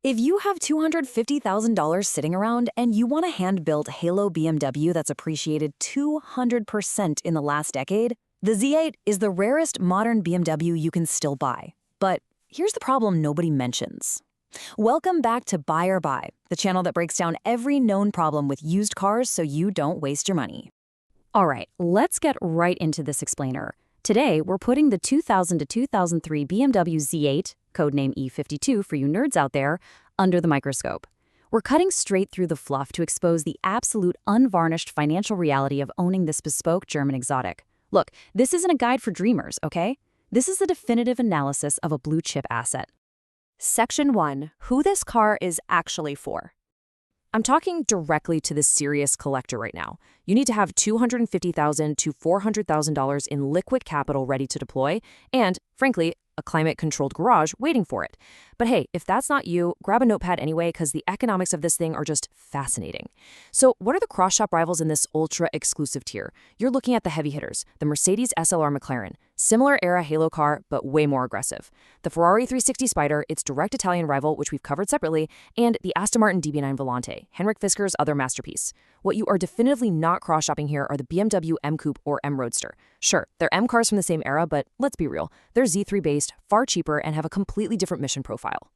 If you have $250,000 sitting around and you want a hand-built Halo BMW that's appreciated 200% in the last decade, the Z8 is the rarest modern BMW you can still buy. But here's the problem nobody mentions. Welcome back to Buy or Buy, the channel that breaks down every known problem with used cars so you don't waste your money. All right, let's get right into this explainer. Today, we're putting the 2000 to 2003 BMW Z8, codename E52 for you nerds out there, under the microscope. We're cutting straight through the fluff to expose the absolute unvarnished financial reality of owning this bespoke German exotic. Look, this isn't a guide for dreamers, okay? This is the definitive analysis of a blue-chip asset. Section 1. Who this car is actually for. I'm talking directly to the serious collector right now. You need to have $250,000 to $400,000 in liquid capital ready to deploy, and, frankly, a climate-controlled garage waiting for it. But hey, if that's not you, grab a notepad anyway, because the economics of this thing are just fascinating. So what are the cross-shop rivals in this ultra-exclusive tier? You're looking at the heavy hitters, the Mercedes SLR McLaren, similar era Halo car, but way more aggressive. The Ferrari 360 Spider, its direct Italian rival, which we've covered separately, and the Aston Martin DB9 Volante, Henrik Fisker's other masterpiece. What you are definitively not cross-shopping here are the BMW M Coupe or M Roadster. Sure, they're M cars from the same era, but let's be real, they're Z3 based, far cheaper, and have a completely different mission profile.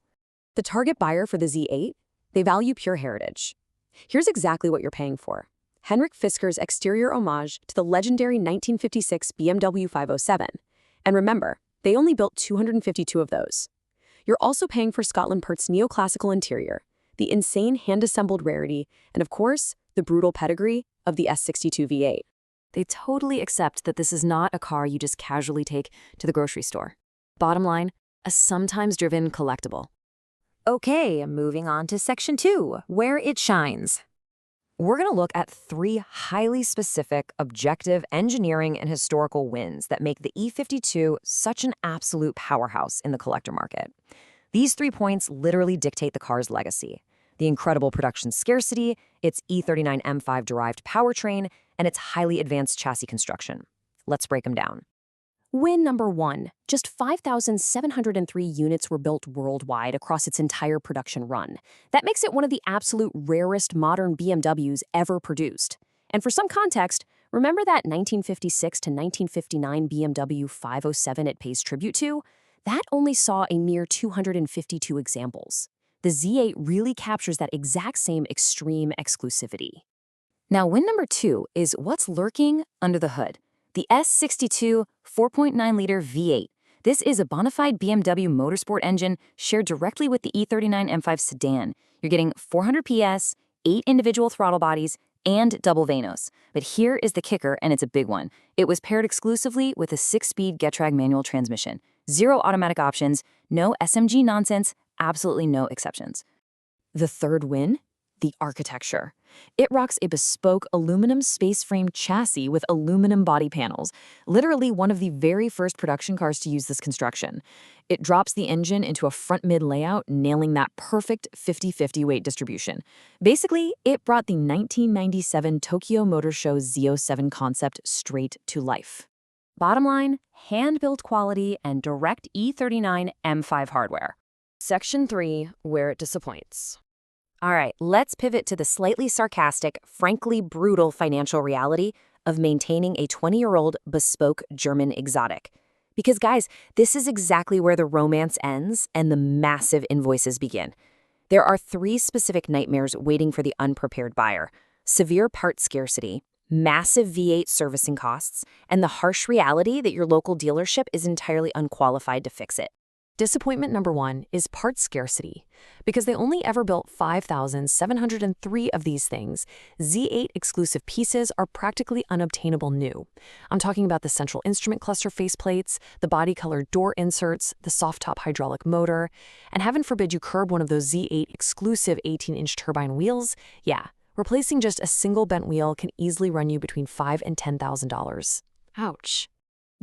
The target buyer for the Z8? They value pure heritage. Here's exactly what you're paying for. Henrik Fisker's exterior homage to the legendary 1956 BMW 507. And remember, they only built 252 of those. You're also paying for Scotland Pert's neoclassical interior, the insane hand-assembled rarity, and of course, the brutal pedigree of the S62 V8. They totally accept that this is not a car you just casually take to the grocery store. Bottom line, a sometimes driven collectible. Okay, moving on to Section 2, where it shines. We're going to look at 3 highly specific, objective engineering and historical wins that make the E52 such an absolute powerhouse in the collector market. These 3 points literally dictate the car's legacy: the incredible production scarcity, its E39 M5 derived powertrain, and its highly advanced chassis construction. Let's break them down. Win number 1. Just 5,703 units were built worldwide across its entire production run. That makes it one of the absolute rarest modern BMWs ever produced. And for some context, remember that 1956 to 1959 BMW 507 it pays tribute to? That only saw a mere 252 examples. The Z8 really captures that exact same extreme exclusivity. Now, win number 2 is what's lurking under the hood. The S62 4.9-liter V8. This is a bona fide BMW motorsport engine shared directly with the E39 M5 sedan. You're getting 400 PS, 8 individual throttle bodies, and double Vanos. But here is the kicker, and it's a big one. It was paired exclusively with a 6-speed Getrag manual transmission. 0 automatic options, no SMG nonsense, absolutely no exceptions. The third win? The architecture. It rocks a bespoke aluminum space frame chassis with aluminum body panels, literally one of the very first production cars to use this construction. It drops the engine into a front-mid layout, nailing that perfect 50-50 weight distribution. Basically, it brought the 1997 Tokyo Motor Show Z07 concept straight to life. Bottom line, hand-built quality and direct E39 M5 hardware. Section 3, where it disappoints. All right, let's pivot to the slightly sarcastic, frankly brutal financial reality of maintaining a 20-year-old bespoke German exotic. Because guys, this is exactly where the romance ends and the massive invoices begin. There are 3 specific nightmares waiting for the unprepared buyer: severe part scarcity, massive V8 servicing costs, and the harsh reality that your local dealership is entirely unqualified to fix it. Disappointment number 1 is part scarcity. Because they only ever built 5,703 of these things, Z8 exclusive pieces are practically unobtainable new. I'm talking about the central instrument cluster faceplates, the body-colored door inserts, the soft-top hydraulic motor, and heaven forbid you curb one of those Z8 exclusive 18-inch turbine wheels. Yeah, replacing just a single bent wheel can easily run you between $5,000 and $10,000. Ouch.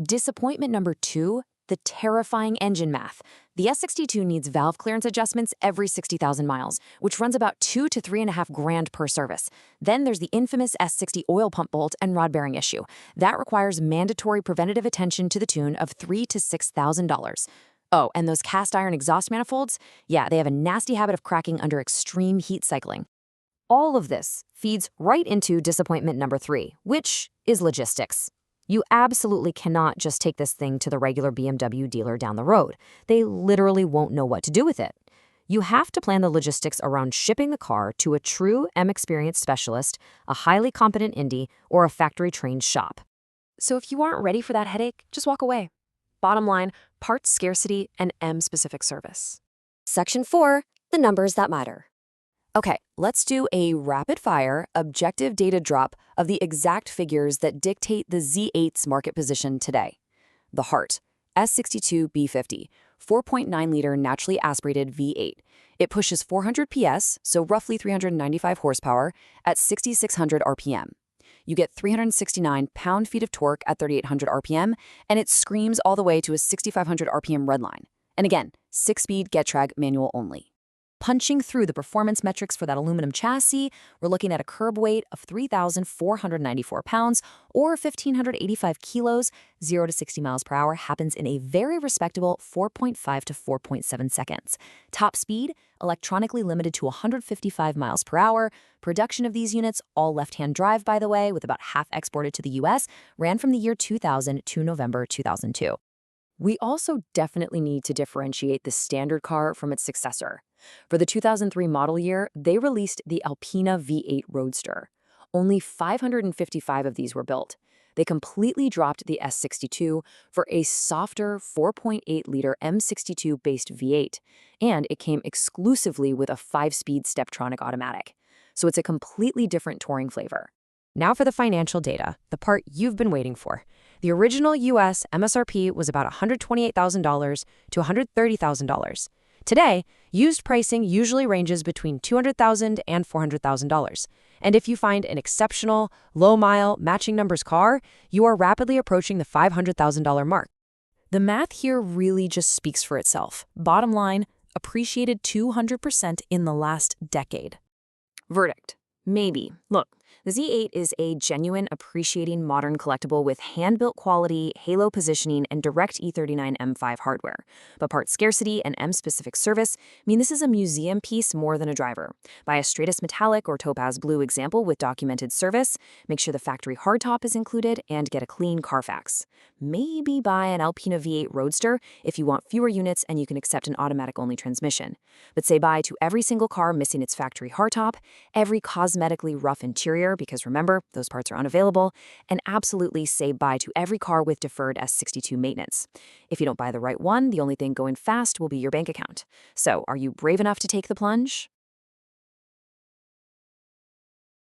Disappointment number 2, the terrifying engine math. The S62 needs valve clearance adjustments every 60,000 miles, which runs about $2,000 to $3.5 grand per service. Then there's the infamous S60 oil pump bolt and rod bearing issue. That requires mandatory preventative attention to the tune of $3,000 to $6,000. Oh, and those cast iron exhaust manifolds? Yeah, they have a nasty habit of cracking under extreme heat cycling. All of this feeds right into disappointment number 3, which is logistics. You absolutely cannot just take this thing to the regular BMW dealer down the road. They literally won't know what to do with it. You have to plan the logistics around shipping the car to a true M-experienced specialist, a highly competent indie, or a factory-trained shop. So if you aren't ready for that headache, just walk away. Bottom line, parts scarcity and M-specific service. Section 4, the numbers that matter. Okay, let's do a rapid-fire, objective data drop of the exact figures that dictate the Z8's market position today. The heart, S62 B50, 4.9-liter naturally aspirated V8. It pushes 400 PS, so roughly 395 horsepower, at 6,600 RPM. You get 369 pound-feet of torque at 3,800 RPM, and it screams all the way to a 6,500 RPM redline. And again, 6-speed Getrag manual only. Punching through the performance metrics for that aluminum chassis, we're looking at a curb weight of 3,494 pounds or 1,585 kilos. 0 to 60 miles per hour happens in a very respectable 4.5 to 4.7 seconds. Top speed, electronically limited to 155 miles per hour. Production of these units, all left-hand drive by the way, with about half exported to the US, ran from the year 2000 to November 2002. We also definitely need to differentiate the standard car from its successor. For the 2003 model year, they released the Alpina V8 Roadster. Only 555 of these were built. They completely dropped the S62 for a softer 4.8-liter M62-based V8, and it came exclusively with a 5-speed Steptronic automatic. So it's a completely different touring flavor. Now for the financial data, the part you've been waiting for. The original US MSRP was about $128,000 to $130,000. Today, used pricing usually ranges between $200,000 and $400,000. And if you find an exceptional, low-mile, matching numbers car, you are rapidly approaching the $500,000 mark. The math here really just speaks for itself. Bottom line, appreciated 200% in the last decade. Verdict. Maybe. Look, the Z8 is a genuine, appreciating modern collectible with hand-built quality, halo positioning, and direct E39 M5 hardware. But part scarcity and M-specific service mean this is a museum piece more than a driver. Buy a straightest metallic or topaz blue example with documented service, make sure the factory hardtop is included, and get a clean Carfax. Maybe buy an Alpina V8 Roadster if you want fewer units and you can accept an automatic-only transmission. But say bye to every single car missing its factory hardtop, every cosmetically rough interior, because remember, those parts are unavailable, and absolutely say bye to every car with deferred S62 maintenance. If you don't buy the right one, the only thing going fast will be your bank account. So, are you brave enough to take the plunge?